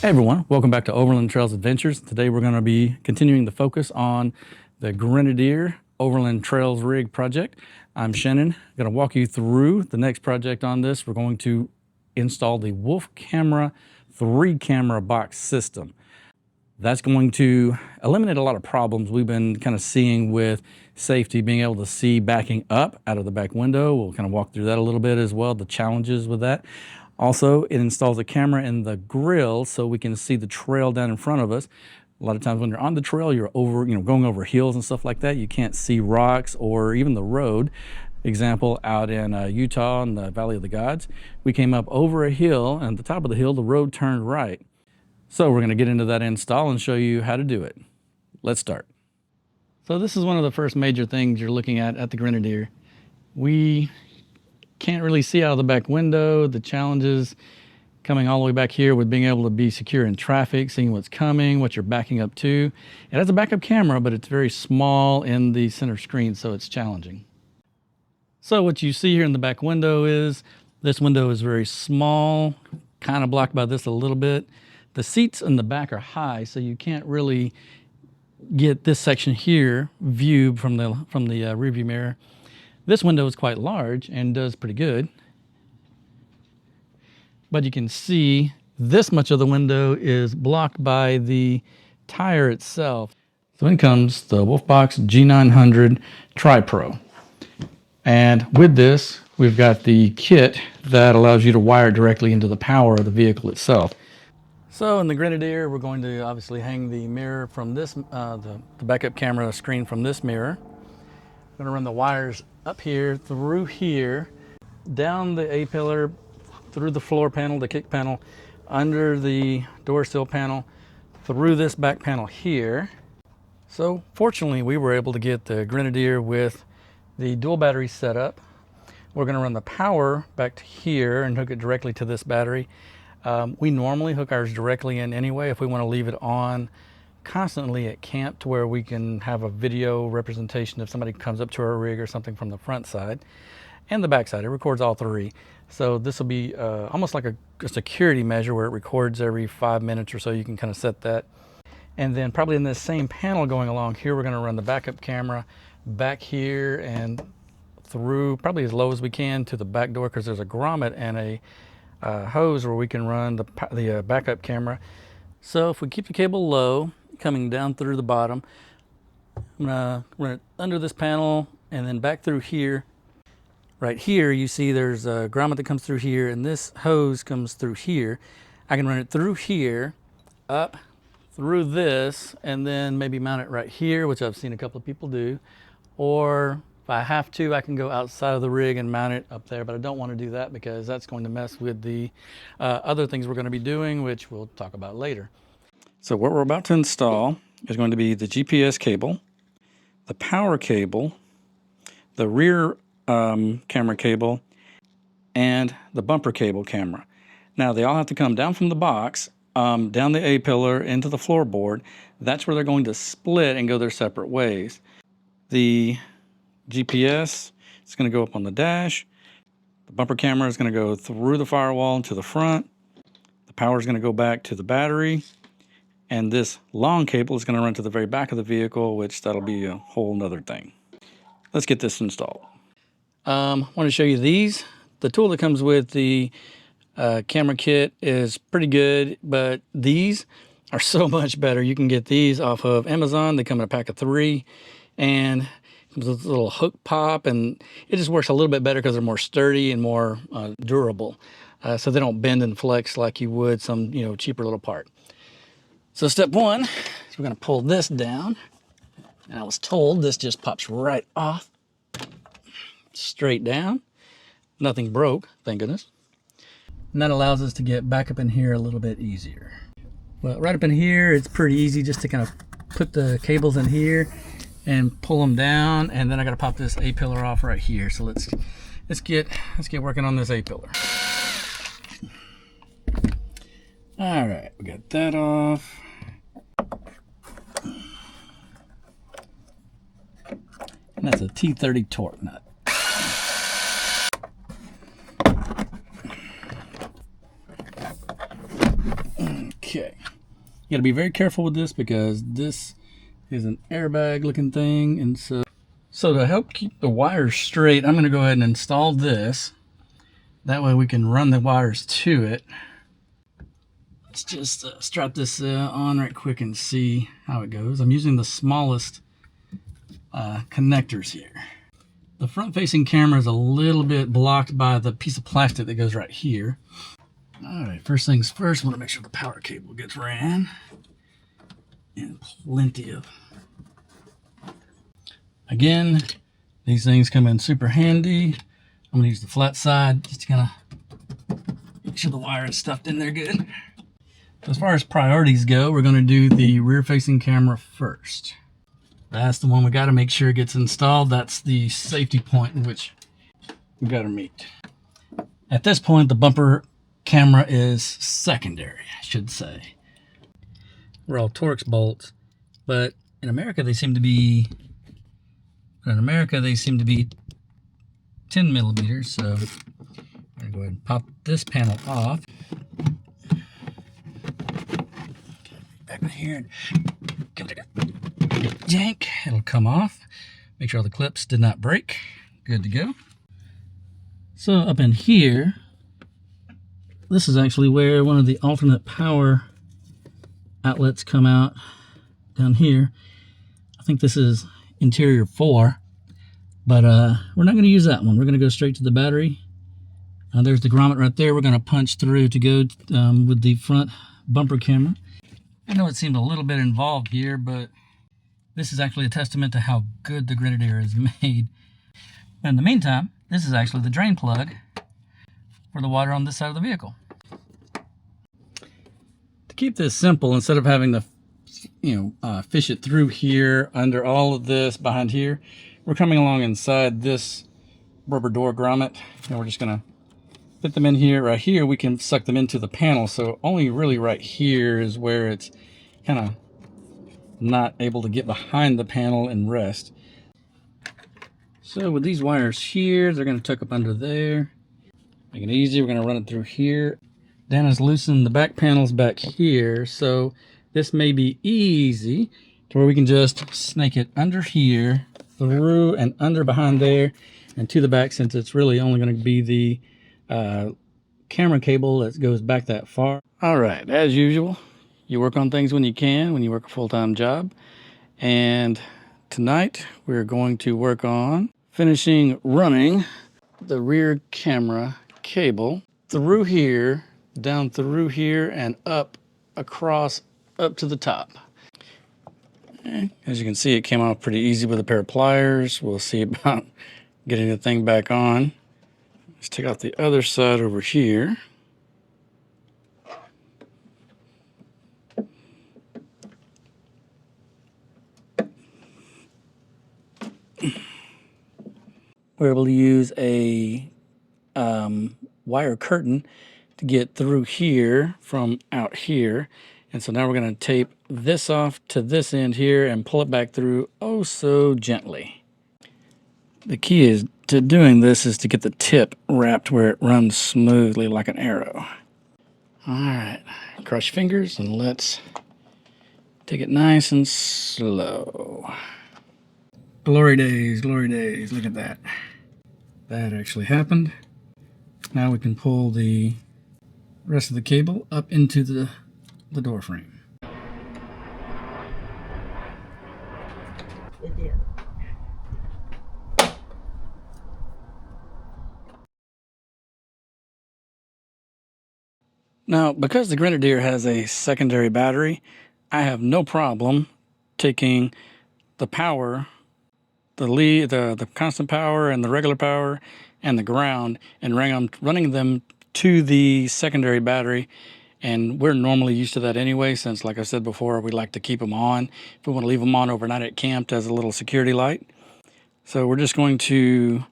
Hey everyone, welcome back to Overland Trails Adventures. Today we're going to be continuing the focus on the Grenadier Overland Trails rig project. I'm Shannon. I'm going to walk you through the next project on this. We're going to install the Wolf Camera 3-camera box system. That's going to eliminate a lot of problems we've been kind of seeing with safety, being able to see backing up out of the back window. We'll kind of walk through that a little bit as well, the challenges with that. Also, it installs a camera in the grill so we can see the trail down in front of us. A lot of times when you're on the trail, you're going over hills and stuff like that. You can't see rocks or even the road. Example, out in Utah in the Valley of the Gods, we came up over a hill, and at the top of the hill, the road turned right. So we're going to get into that install and show you how to do it. Let's start. So this is one of the first major things you're looking at the Grenadier. We can't really see out of the back window. The challenges coming all the way back here with being able to be secure in traffic, seeing what's coming, what you're backing up to. It has a backup camera, but it's very small in the center screen, so it's challenging. So what you see here in the back window is, this window is very small, kind of blocked by this a little bit. The seats in the back are high, so you can't really get this section here viewed from the rearview mirror. This window is quite large and does pretty good. But you can see this much of the window is blocked by the tire itself. So in comes the Wolfbox G900 Tri-Pro. And with this, we've got the kit that allows you to wire directly into the power of the vehicle itself. So in the Grenadier, we're going to obviously hang the mirror from this, the backup camera screen from this mirror. I'm going to run the wires up here, through here, down the A-pillar, through the floor panel, the kick panel, under the door sill panel, through this back panel here. So fortunately, we were able to get the Grenadier with the dual battery set up. We're going to run the power back to here and hook it directly to this battery. We normally hook ours directly in anyway if we want to leave it on constantly at camp to where we can have a video representation if somebody comes up to our rig or something from the front side and the back side. It records all three. So this will be almost like a security measure where it records every 5 minutes or so. You can kind of set that. And then probably in this same panel going along here, we're going to run the backup camera back here and through probably as low as we can to the back door, because there's a grommet and a hose where we can run the backup camera. So if we keep the cable low, coming down through the bottom, I'm gonna run it under this panel and then back through here. Right here, you see there's a grommet that comes through here, and this hose comes through here. I can run it through here, up through this, and then maybe mount it right here, which I've seen a couple of people do. Or if I have to, I can go outside of the rig and mount it up there, but I don't want to do that because that's going to mess with the other things we're going to be doing, which we'll talk about later. So what we're about to install is going to be the GPS cable, the power cable, the rear camera cable, and the bumper cable camera. Now they all have to come down from the box, down the A-pillar into the floorboard. That's where they're going to split and go their separate ways. The GPS is going to go up on the dash. The bumper camera is going to go through the firewall to the front. The power is going to go back to the battery. And this long cable is going to run to the very back of the vehicle, which that'll be a whole nother thing. Let's get this installed. I want to show you these. The tool that comes with the camera kit is pretty good, but these are so much better. You can get these off of Amazon. They come in a pack of 3, and comes with a little hook pop, and it just works a little bit better because they're more sturdy and more durable. So they don't bend and flex like you would some cheaper little part. So step one is we're going to pull this down, and I was told this just pops right off, straight down. Nothing broke, thank goodness. And that allows us to get back up in here a little bit easier. Well, right up in here, it's pretty easy just to kind of put the cables in here and pull them down, and then I got to pop this A-pillar off right here. So let's get working on this A-pillar. All right, we got that off. And that's a T30 torque nut. Okay. You gotta be very careful with this because this is an airbag looking thing, and so to help keep the wires straight, I'm gonna go ahead and install this. That way we can run the wires to it. Let's just strap this on right quick and see how it goes. I'm using the smallest connectors here. The front facing camera is a little bit blocked by the piece of plastic that goes right here. All right, first things first, I want to make sure the power cable gets ran. And plenty of. Again, these things come in super handy. I'm going to use the flat side just to kind of make sure the wire is stuffed in there good. As far as priorities go, we're going to do the rear facing camera first. That's the one we got to make sure gets installed. That's the safety point in which we got to meet. At this point, the bumper camera is secondary, I should say. We're all Torx bolts, but in America they seem to be 10 millimeters. So I'm gonna go ahead and pop this panel off. Back in here and give it a yank. It'll come off. Make sure all the clips did not break. Good to go. So up in here, this is actually where one of the alternate power outlets come out down here. I think this is interior 4, but we're not going to use that one. We're going to go straight to the battery. There's the grommet right there. We're going to punch through to go with the front bumper camera. I know it seemed a little bit involved here, but this is actually a testament to how good the Grenadier is made. In the meantime, this is actually the drain plug for the water on this side of the vehicle. To keep this simple, instead of having to fish it through here, under all of this, behind here, we're coming along inside this rubber door grommet, and we're just gonna fit them in here. Right here we can suck them into the panel, so only really right here is where it's kind of not able to get behind the panel and rest. So with these wires here, they're going to tuck up under there. Make it easy. We're going to run it through here. Dan has loosened the back panels back here, so this may be easy to where we can just snake it under here, through and under behind there, and to the back, since it's really only going to be the camera cable that goes back that far. All right, as usual, you work on things when you can, when you work a full-time job. And tonight we're going to work on finishing running the rear camera cable through here, down through here, and up across up to the top. And as you can see, it came off pretty easy with a pair of pliers. We'll see about getting the thing back on. Let's take out the other side over here. We're able to use a wire curtain to get through here from out here. And so now we're going to tape this off to this end here and pull it back through oh so gently. The key is to doing this is to get the tip wrapped where it runs smoothly like an arrow. All right, cross your fingers and let's take it nice and slow. Glory days, look at that. That actually happened. Now we can pull the rest of the cable up into the door frame. It did. Now, because the Grenadier has a secondary battery, I have no problem taking the power, the constant power and the regular power and the ground, and running them to the secondary battery. And we're normally used to that anyway, since, like I said before, we like to keep them on if we want to leave them on overnight at camp as a little security light. So we're just going to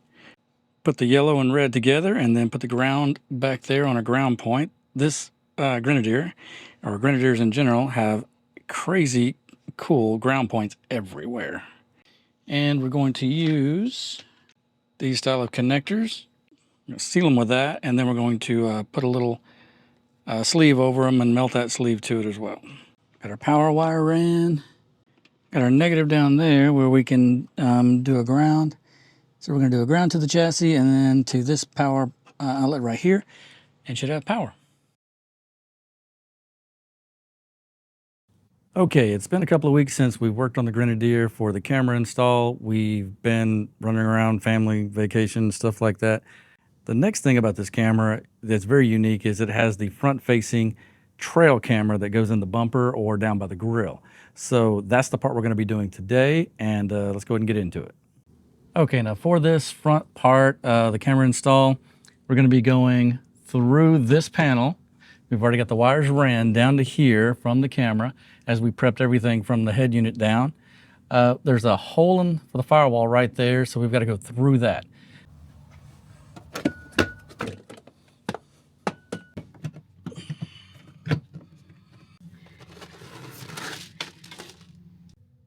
put the yellow and red together and then put the ground back there on a ground point. This Grenadier, or Grenadiers in general, have crazy cool ground points everywhere. And we're going to use these style of connectors, seal them with that, and then we're going to put a little sleeve over them and melt that sleeve to it as well. Got our power wire ran. Got our negative down there where we can do a ground. So we're going to do a ground to the chassis and then to this power outlet right here, and should have power. Okay, it's been a couple of weeks since we've worked on the Grenadier for the camera install. We've been running around, family vacation, stuff like that. The next thing about this camera that's very unique is it has the front-facing trail camera that goes in the bumper or down by the grill. So that's the part we're going to be doing today, and let's go ahead and get into it. Okay, now for this front part, the camera install, we're going to be going through this panel. We've already got the wires ran down to here from the camera as we prepped everything from the head unit down. There's a hole for the firewall right there, so we've got to go through that.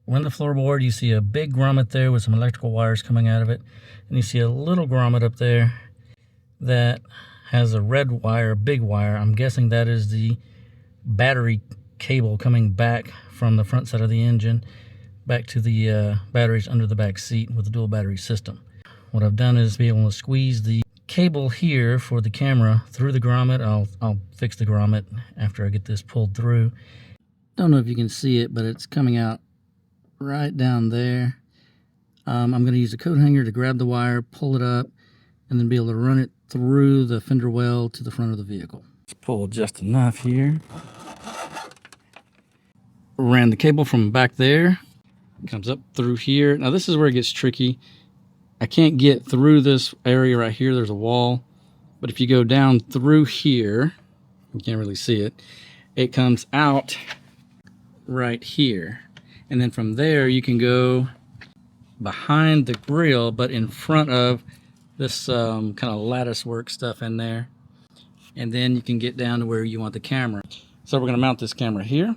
On the floorboard, you see a big grommet there with some electrical wires coming out of it. And you see a little grommet up there that has a red wire, a big wire. I'm guessing that is the battery cable coming back from the front side of the engine back to the batteries under the back seat with the dual battery system. What I've done is be able to squeeze the cable here for the camera through the grommet. I'll fix the grommet after I get this pulled through. Don't know if you can see it, but it's coming out right down there. I'm going to use a coat hanger to grab the wire, pull it up, and then be able to run it through the fender well to the front of the vehicle. Let's pull just enough here. Ran the cable from back there, comes up through here. Now this is where it gets tricky. I can't get through this area right here. There's a wall, but if you go down through here, you can't really see it. It comes out right here. And then from there, you can go behind the grill, but in front of this kind of lattice work stuff in there. And then you can get down to where you want the camera. So we're going to mount this camera here,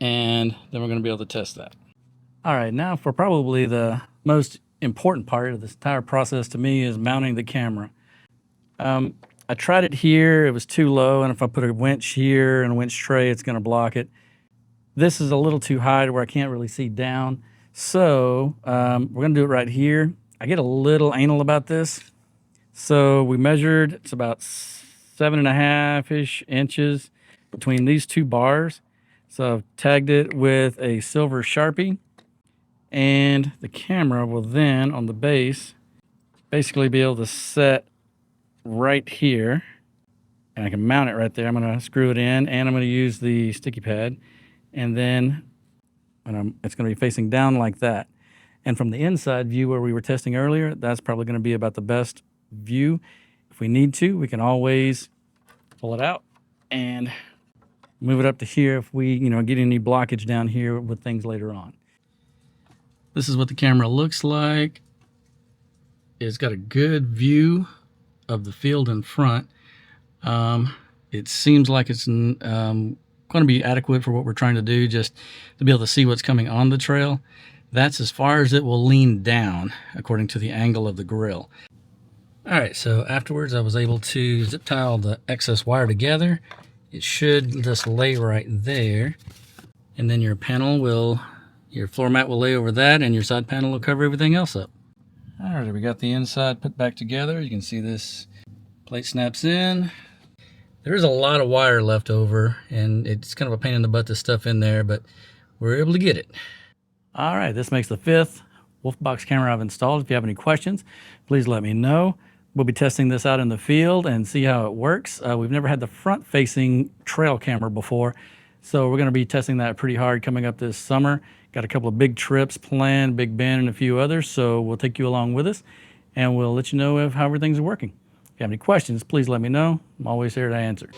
and then we're going to be able to test that. All right, now for probably the most important part of this entire process to me is mounting the camera. I tried it here. It was too low, and if I put a winch here and a winch tray, it's going to block it. This is a little too high to where I can't really see down. So we're going to do it right here. I get a little anal about this. So we measured, it's about 7.5-ish inches between these two bars. So I've tagged it with a silver Sharpie. And the camera will then, on the base, basically be able to set right here. And I can mount it right there. I'm going to screw it in, and I'm going to use the sticky pad. And then it's going to be facing down like that. And from the inside view where we were testing earlier, that's probably going to be about the best view. If we need to, we can always pull it out and move it up to here if we get any blockage down here with things later on. This is what the camera looks like. It's got a good view of the field in front. It seems like it's going to be adequate for what we're trying to do, just to be able to see what's coming on the trail. That's as far as it will lean down according to the angle of the grill. All right, so afterwards I was able to zip tie all the excess wire together. It should just lay right there, and then your floor mat will lay over that, and your side panel will cover everything else up. All right, we got the inside put back together. You can see this plate snaps in. There's a lot of wire left over, and it's kind of a pain in the butt to stuff in there, but we're able to get it. All right, this makes the 5th Wolfbox camera I've installed. If you have any questions, please let me know. We'll be testing this out in the field and see how it works. We've never had the front-facing trail camera before, so we're going to be testing that pretty hard coming up this summer. Got a couple of big trips planned, Big Bend and a few others, so we'll take you along with us, and we'll let you know how everything's working. If you have any questions, please let me know. I'm always here to answer.